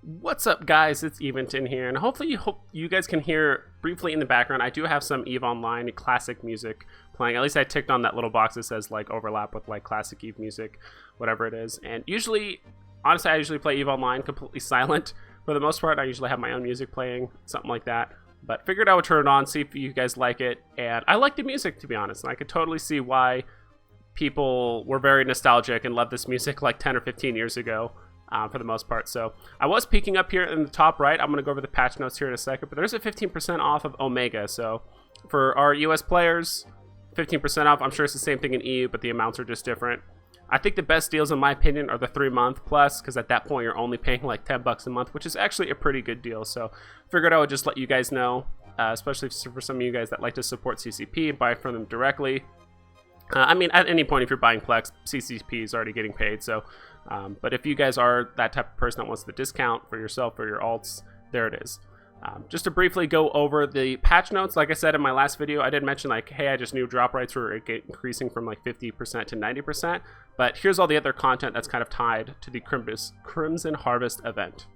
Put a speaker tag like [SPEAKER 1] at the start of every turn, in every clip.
[SPEAKER 1] What's up, guys? It's Eventon here, and hopefully you guys can hear briefly in the background. I do have some EVE Online classic music playing. At least I ticked on that little box that says like overlap with like classic EVE music, whatever it is. And usually, honestly, I usually play EVE Online completely silent. For the most part, I usually have my own music playing, something like that. But figured I would turn it on, see if you guys like it. And I like the music, to be honest. And I could totally see why people were very nostalgic and loved this music like 10 or 15 years ago. For the most part. So I was peeking up here in the top right. I'm going to go over the patch notes here in a second, but there's a 15% off of Omega. So for our US players, 15% off. I'm sure it's the same thing in EU, but the amounts are just different. I think the best deals, in my opinion, are the 3-month plus, because at that point you're only paying like $10 a month, which is actually a pretty good deal. So figured I would just let you guys know, especially for some of you guys that like to support CCP and buy from them directly. I mean, at any point, if you're buying Plex, CCP is already getting paid. So, but if you guys are that type of person that wants the discount for yourself or your alts, there it is. Just to briefly go over the patch notes, like I said in my last video, I did mention like, hey, I just knew drop rates were increasing from like 50% to 90%. But here's all the other content that's kind of tied to the Crimson Harvest event.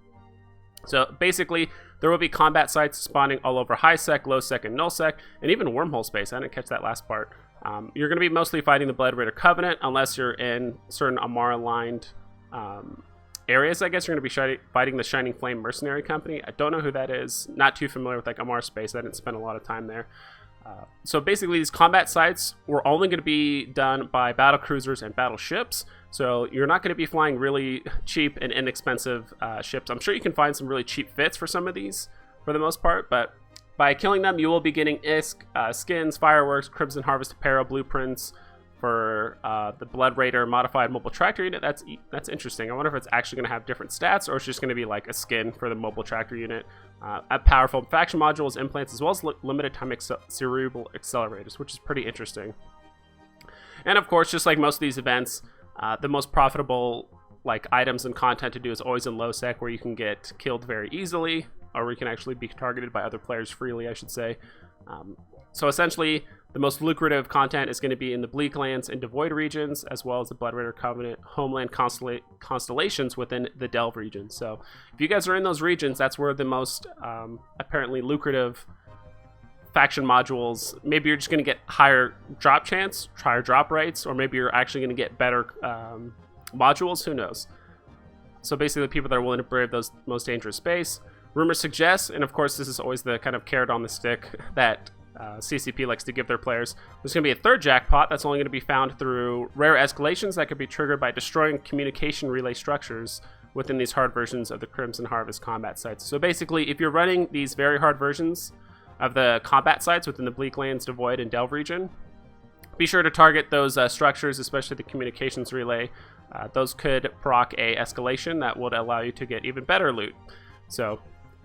[SPEAKER 1] So basically, there will be combat sites spawning all over high sec, low sec, and null sec, and even wormhole space. I didn't catch that last part. You're going to be mostly fighting the Blood Raider Covenant, unless you're in certain Amara-aligned areas. I guess you're going to be fighting the Shining Flame Mercenary Company. I don't know who that is. Not too familiar with like Amara space. I didn't spend a lot of time there. So basically, these combat sites were only going to be done by battle cruisers and battleships. So you're not going to be flying really cheap and inexpensive ships. I'm sure you can find some really cheap fits for some of these, for the most part, but by killing them, you will be getting skins, fireworks, Crimson Harvest apparel, blueprints for the Blood Raider modified mobile tractor unit. That's interesting. I wonder if it's actually going to have different stats, or it's just going to be like a skin for the mobile tractor unit. Powerful faction modules, implants, as well as limited time cerebral accelerators, which is pretty interesting. And of course, just like most of these events, the most profitable like items and content to do is always in low sec, where you can get killed very easily, or we can actually be targeted by other players freely, I should say. So essentially, the most lucrative content is going to be in the Bleak Lands and Devoid regions, as well as the Blood Raider Covenant homeland constellations within the Delve region. So if you guys are in those regions, that's where the most apparently lucrative faction modules, maybe you're just going to get higher drop chance, higher drop rates, or maybe you're actually going to get better modules, who knows. So basically, the people that are willing to brave those most dangerous space. Rumors suggest, and of course this is always the kind of carrot on the stick that CCP likes to give their players, there's going to be a third jackpot that's only going to be found through rare escalations that could be triggered by destroying communication relay structures within these hard versions of the Crimson Harvest combat sites. So basically, if you're running these very hard versions of the combat sites within the Bleak Lands, Devoid, and Delve region, be sure to target those structures, especially the communications relay. Those could proc a escalation that would allow you to get even better loot. So,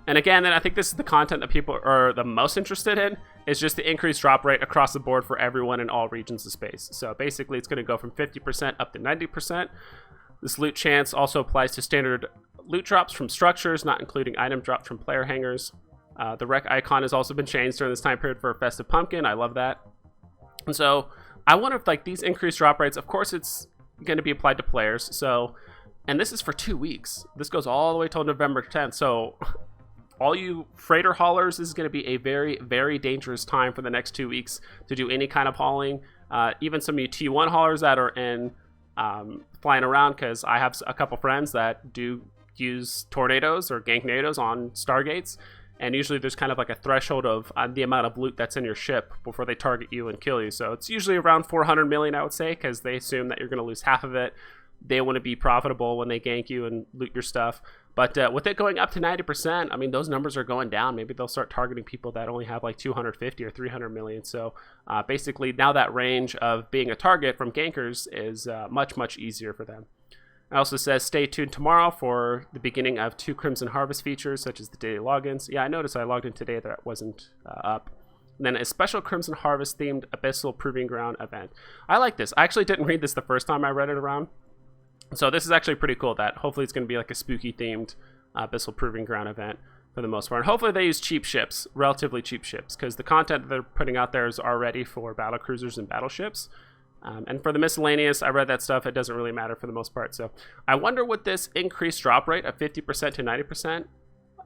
[SPEAKER 1] and again, then I think this is the content that people are the most interested in, is just the increased drop rate across the board for everyone in all regions of space. So basically, it's going to go from 50% up to 90%. This loot chance also applies to standard loot drops from structures, not including item drops from player hangars. The rec icon has also been changed during this time period for a festive pumpkin. I love that. And so I wonder if like these increased drop rates, of course it's going to be applied to players. So, and this is for 2 weeks. This goes all the way till November 10th. So all you freighter haulers, this is going to be a very, very dangerous time for the next 2 weeks to do any kind of hauling. Even some of you T1 haulers that are in flying around, because I have a couple friends that do use tornadoes or ganknadoes on Stargates. And usually there's kind of like a threshold of the amount of loot that's in your ship before they target you and kill you. So it's usually around 400 million, I would say, because they assume that you're going to lose half of it. They want to be profitable when they gank you and loot your stuff. But with it going up to 90%, I mean, those numbers are going down. Maybe they'll start targeting people that only have like 250 or 300 million. So basically now that range of being a target from gankers is much, much easier for them. It also says stay tuned tomorrow for the beginning of 2 Crimson Harvest features, such as the daily logins. Yeah, I noticed I logged in today that wasn't up. And then a special Crimson Harvest themed Abyssal Proving Ground event. I like this. I actually didn't read this the first time I read it around. So this is actually pretty cool that hopefully it's going to be like a spooky themed Abyssal Proving Ground event for the most part. And hopefully they use cheap ships, relatively cheap ships, because the content that they're putting out there is already for battle cruisers and battleships. And for the miscellaneous, I read that stuff. It doesn't really matter for the most part. So I wonder what this increased drop rate of 50% to 90%,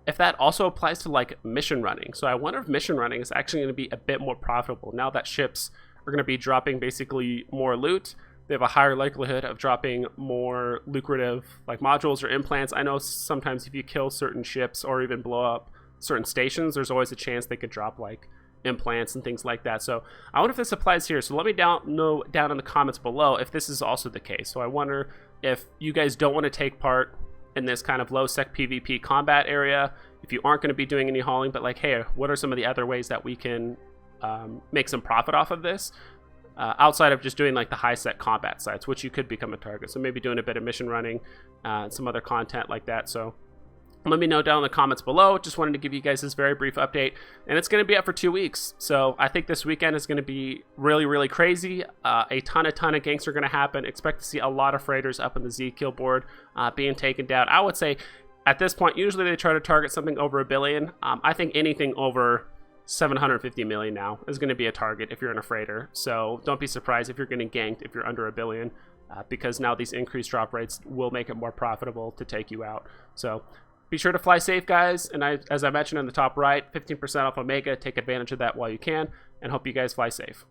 [SPEAKER 1] if that also applies to like mission running. So I wonder if mission running is actually going to be a bit more profitable now that ships are going to be dropping basically more loot. They have a higher likelihood of dropping more lucrative like modules or implants. I know sometimes if you kill certain ships or even blow up certain stations, there's always a chance they could drop like implants and things like that. So I wonder if this applies here. So let me know down in the comments below if this is also the case. So I wonder if you guys don't want to take part in this kind of low sec PvP combat area, if you aren't going to be doing any hauling, but like, hey, what are some of the other ways that we can make some profit off of this outside of just doing like the high sec combat sites, which you could become a target. So maybe doing a bit of mission running and some other content like that. So let me know down in the comments below. Just wanted to give you guys this very brief update, and it's going to be up for 2 weeks. So I think this weekend is going to be really, really crazy. A ton of ganks are going to happen. Expect to see a lot of freighters up in the Z kill board being taken down. I would say at this point, usually they try to target something over $1 billion. I think anything over 750 million now is going to be a target if you're in a freighter. So don't be surprised if you're getting ganked if you're under $1 billion. Because now these increased drop rates will make it more profitable to take you out. So be sure to fly safe, guys. And as I mentioned in the top right, 15% off Omega. Take advantage of that while you can, and hope you guys fly safe.